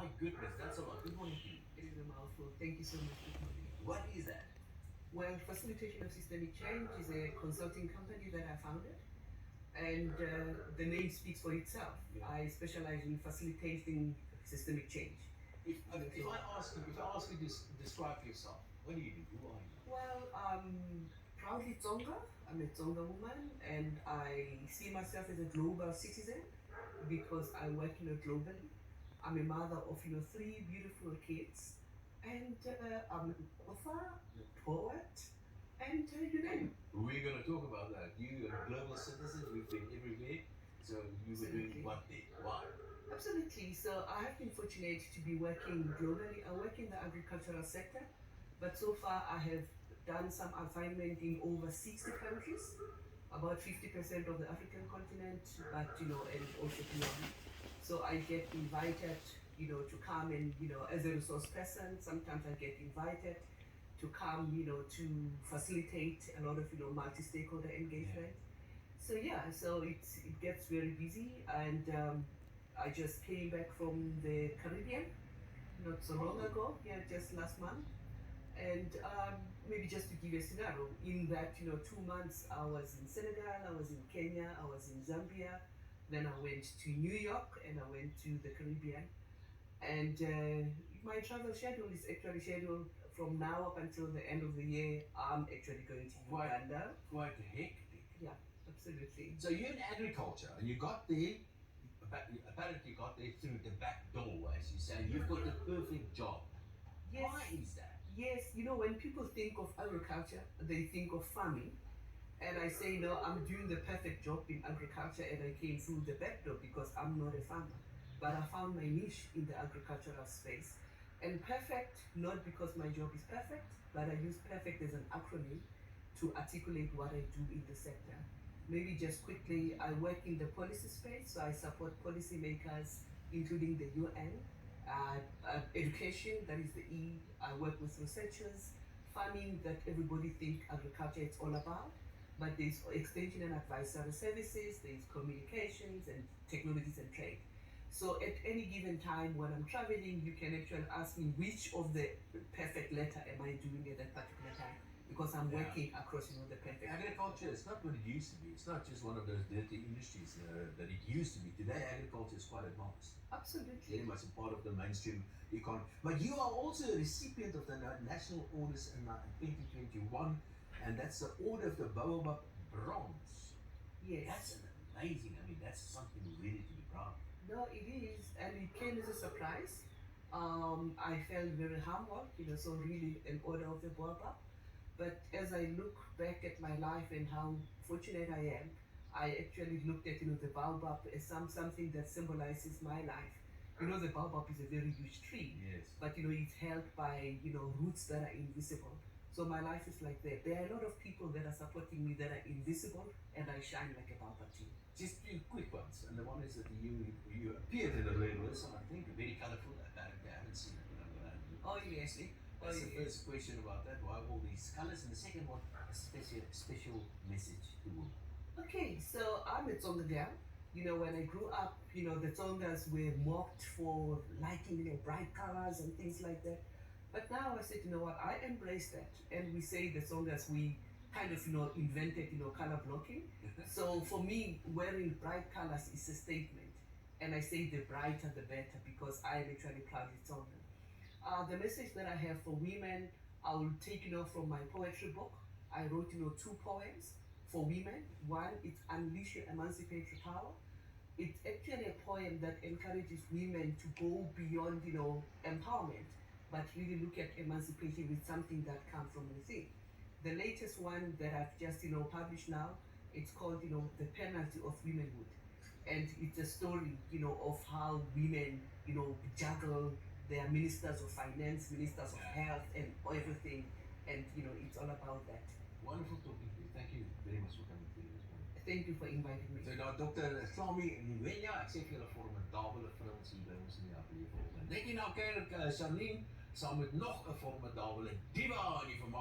My goodness, that's a lot. Good morning to you. It is a mouthful. Thank you so much for coming. What is that? Well, Facilitation of Systemic Change is a consulting company that I founded, and the name speaks for itself. Yeah. I specialize in facilitating systemic change. If I ask you to describe yourself, what do you do? Who are you? Well, proudly Tsonga. I'm a Tsonga woman, and I see myself as a global citizen because I work globally. I'm a mother of 3 beautiful kids, and I'm an author, a poet, and you name it. We're going to talk about that. You are a global citizen. You've been everywhere. So you were doing what there? Why? Absolutely. So I have been fortunate to be working globally. I work in the agricultural sector, but so far I have done some assignment in over 60 countries, about 50% of the African continent, but and also beyond. So I get invited, to come and as a resource person. Sometimes I get invited to come, to facilitate a lot of multi-stakeholder engagement. So yeah, so it gets very busy, and I just came back from the Caribbean not so long ago, just last month. And maybe just to give you a scenario, in that 2 months I was in Senegal, I was in Kenya, I was in Zambia, then I went to New York, and I went to the Caribbean. And my travel schedule is actually scheduled from now up until the end of the year. I'm actually going to Uganda. Quite hectic. Yeah, absolutely. So you're in agriculture, and you got there, apparently got there through the back door, as you say. You've got the perfect job. Yes. Why is that? Yes, when people think of agriculture, they think of farming. And I say, no, I'm doing the perfect job in agriculture, and I came through the back door because I'm not a farmer. But I found my niche in the agricultural space. And perfect, not because my job is perfect, but I use perfect as an acronym to articulate what I do in the sector. Maybe just quickly, I work in the policy space, so I support policymakers, including the UN, education, that is the E. I work with researchers, farming, that everybody think agriculture is all about, but there's extension and advisory services, there's communications and technologies and trade. So at any given time when I'm traveling, you can actually ask me which of the perfect letter am I doing at that particular time, because I'm working across the perfect. Agriculture is not what it used to be. It's not just one of those dirty industries that it used to be. Today, agriculture is quite advanced. Absolutely. Very much a part of the mainstream economy. But you are also a recipient of the National Orders in 2021, and that's the Order of the Baobab Bronze. Yes. That's amazing. I mean, that's something really to be proud of. No, it is, and it came as a surprise. I felt very humbled, so really an Order of the Baobab. But as I look back at my life and how fortunate I am, I actually looked at the baobab as something that symbolizes my life. The baobab is a very huge tree, Yes. but it's held by roots that are invisible. So my life is like that. There are a lot of people that are supporting me that are invisible, and I shine like a baobab tree. Just 2 quick ones, and the one is that you appeared in a red list, and I think very colourful. Apparently, I haven't seen it, but I'm going to. Oh yes. That's the first question about that. Why all these colours? And the second one, a special message to women. Okay, so I'm a Tsonga girl. When I grew up, the Tsongas were mocked for liking, bright colors and things like that. But now I said, what, I embrace that. And we say the Tsongas, we kind of, invented, color blocking. So for me, wearing bright colors is a statement. And I say the brighter the better, because I'm actually proudly Tsonga. The message that I have for women, I will take, from my poetry book. I wrote, 2 poems for women. One, it's Unleash Your Emancipatory Power. It's actually a poem that encourages women to go beyond, empowerment, but really look at emancipation with something that comes from within. The latest one that I've just, published now, it's called, The Penalty of Womanhood. And it's a story, of how women, juggle their ministers of finance, ministers of health, and everything. And, it's all about that. Wonderful talking to you. Thank you very much for coming to this morning. Thank you for inviting me. So Dr. Hlami en Nuenya, ek sê vir julle formidabele vrouens hier by ons in die ateljee volgende. Net hier na kyk Charlene, saam met nog 'n formidabele diva in die vermaak.